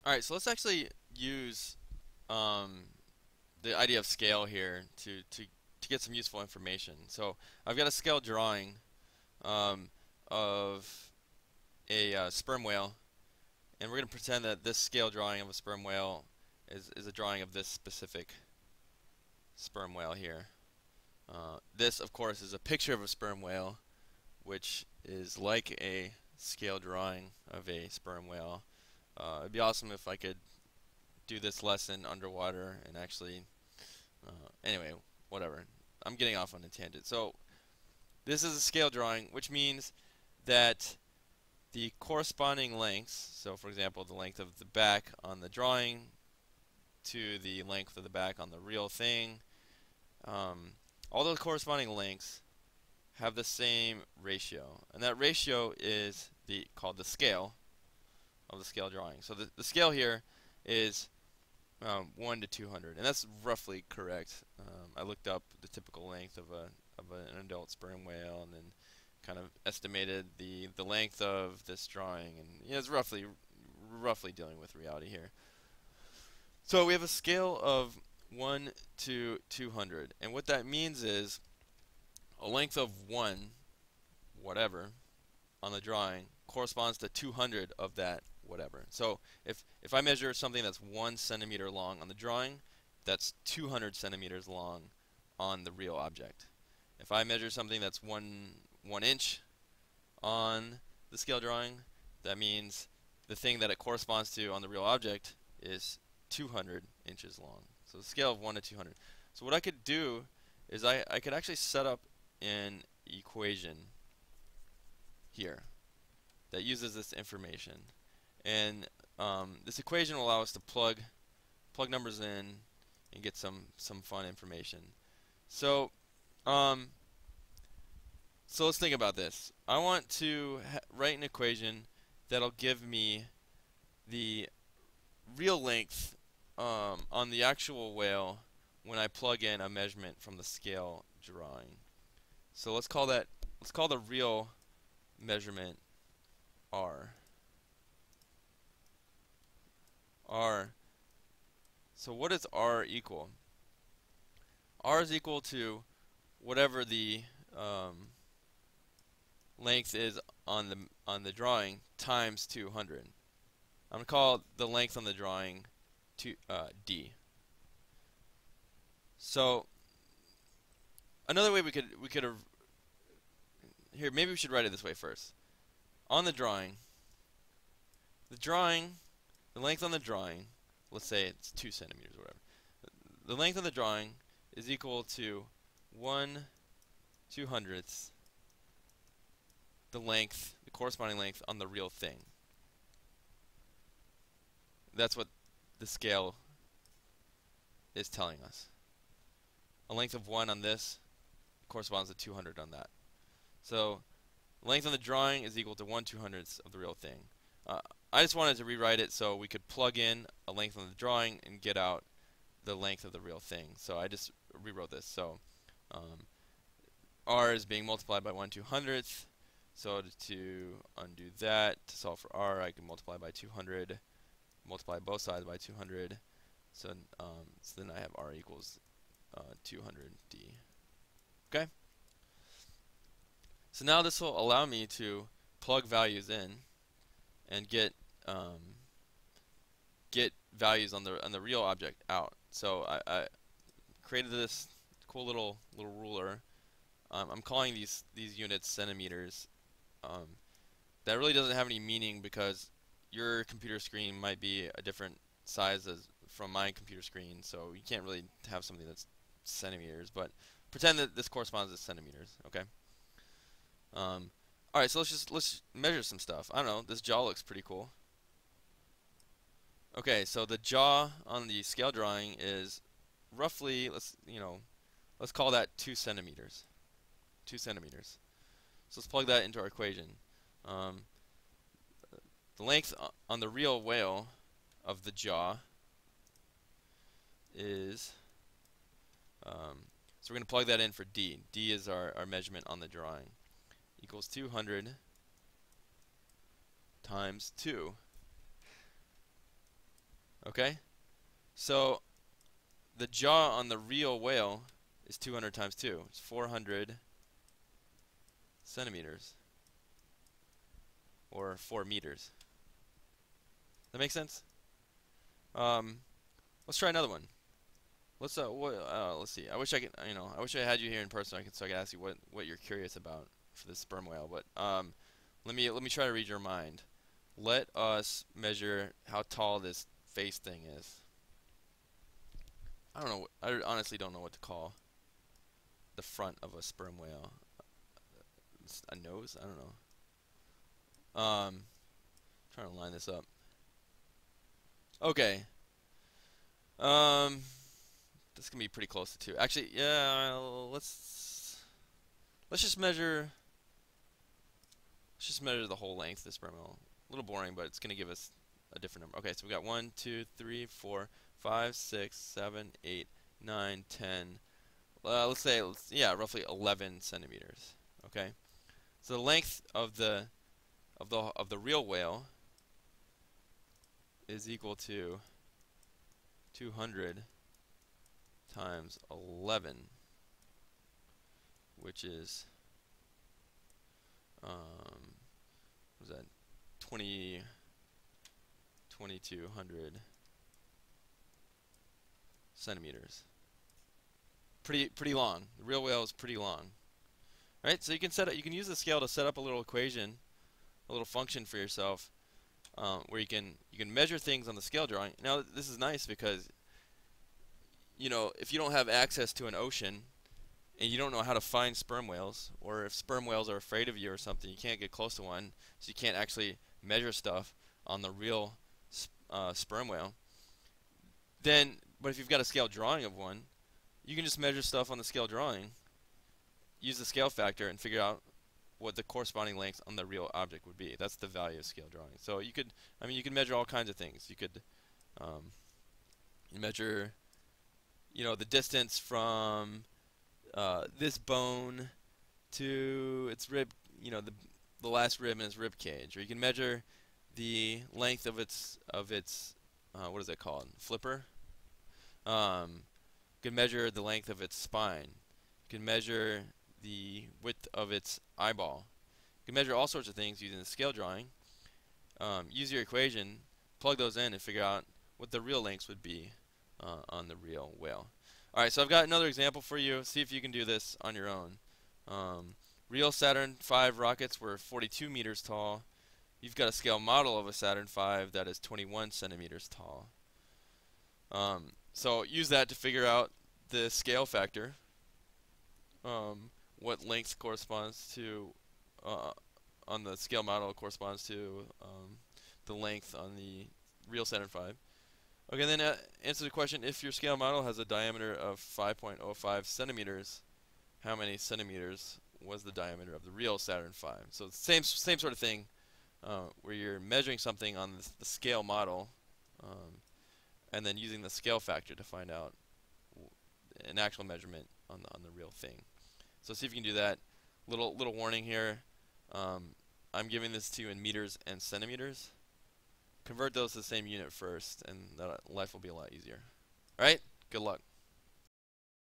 Alright, so let's actually use um, the idea of scale here to get some useful information. So I've got a scale drawing um, of a sperm whale, and we're going to pretend that this scale drawing of a sperm whale is a drawing of this specific sperm whale here. This, of course, is a picture of a sperm whale, which is like a scale drawing of a sperm whale. It'd be awesome if I could do this lesson underwater and actually, anyway, whatever. I'm getting off on a tangent. So this is a scale drawing, which means that the corresponding lengths, so for example, the length of the back on the drawing to the length of the back on the real thing, all those corresponding lengths have the same ratio, and that ratio is called the scale of the scale drawing. So the scale here is 1 to 200, and that's roughly correct. I looked up the typical length of an adult sperm whale, and then kind of estimated the length of this drawing, and it's roughly dealing with reality here. So we have a scale of 1 to 200, and what that means is a length of 1, whatever, on the drawing corresponds to 200 of that whatever. So if I measure something that's 1 centimeter long on the drawing, that's 200 centimeters long on the real object. If I measure something that's 1 inch on the scale drawing, that means the thing that it corresponds to on the real object is 200 inches long. So the scale of 1 to 200. So what I could do is I could actually set up an equation here that uses this information. And this equation will allow us to plug numbers in and get some fun information. So so let's think about this. I want to write an equation that'll give me the real length on the actual whale when I plug in a measurement from the scale drawing. So let's call the real measurement R. R. So what does R equal? R is equal to whatever the length is on the drawing times 200. I'm gonna call the length on the drawing D. So another way we could have here, maybe we should write it this way first. On the drawing, the length on the drawing, let's say it's 2 centimeters or whatever. The length of the drawing is equal to 1/200th the corresponding length on the real thing. That's what the scale is telling us. A length of 1 on this corresponds to 200 on that. So length on the drawing is equal to 1/200th of the real thing. I just wanted to rewrite it so we could plug in a length on the drawing and get out the length of the real thing. So I just rewrote this. So R is being multiplied by 1/200th. So to undo that, to solve for R, I can multiply by 200, multiply both sides by 200. So then I have R equals 200D. Okay? So now this will allow me to plug values in and get values on the real object out. So I created this cool little ruler. I'm calling these units centimeters. That really doesn't have any meaning because your computer screen might be a different size from my computer screen, so you can't really have something that's centimeters. But pretend that this corresponds to centimeters. Okay. All right. So let's measure some stuff. I don't know. This jaw looks pretty cool. Okay. So the jaw on the scale drawing is roughly let's call that 2 centimeters. 2 centimeters. So let's plug that into our equation. The length on the real whale of the jaw is, so we're going to plug that in for D. D is our measurement on the drawing. Equals 200 times 2. Okay? So the jaw on the real whale is 200 times 2. It's 400 centimeters, or 4 meters. That make sense? Um, let's try another one. Let's see. I wish I could, I wish I had you here in person so I could ask you what you're curious about for this sperm whale. But let me try to read your mind. Let us measure how tall this face thing is. I don't know. I honestly don't know what to call the front of a sperm whale. It's a nose? I don't know. Trying to line this up. Okay. Um, this can be pretty close to 2. Actually, yeah. Let's just measure. Let's just measure the whole length of the sperm whale. A little boring, but it's gonna give us a different number. Okay, so we got 1, 2, 3, 4, 5, 6, 7, 8, 9, 10. Let's say, yeah, roughly 11 centimeters. Okay, so the length of the real whale is equal to 200 times 11, which is what was that? 2200 centimeters. Pretty long. The real whale is pretty long. Right? So you can use the scale to set up a little equation, a little function for yourself, where you can measure things on the scale drawing. Now this is nice because if you don't have access to an ocean and you don't know how to find sperm whales, or if sperm whales are afraid of you or something, you can't get close to one, so you can't actually measure stuff on the real sperm whale. But if you've got a scale drawing of one, you can just measure stuff on the scale drawing, use the scale factor, and figure out what the corresponding length on the real object would be. That's the value of scale drawing. So you could measure all kinds of things. You could measure, the distance from this bone to its rib, the last rib in its rib cage, or you can measure the length of its what is that called? Flipper. You can measure the length of its spine. You can measure the width of its eyeball. You can measure all sorts of things using the scale drawing. Use your equation, plug those in, and figure out what the real lengths would be on the real whale. Alright, so I've got another example for you. See if you can do this on your own. Real Saturn V rockets were 42 meters tall. You've got a scale model of a Saturn V that is 21 centimeters tall. So use that to figure out the scale factor. What length corresponds to, on the scale model corresponds to the length on the real Saturn V. Okay, then answer the question, if your scale model has a diameter of 5.05 centimeters, how many centimeters was the diameter of the real Saturn V? So same sort of thing, where you're measuring something on the scale model, and then using the scale factor to find out an actual measurement on the real thing. So see if you can do that. Little warning here. I'm giving this to you in meters and centimeters. Convert those to the same unit first, and life will be a lot easier. All right? Good luck.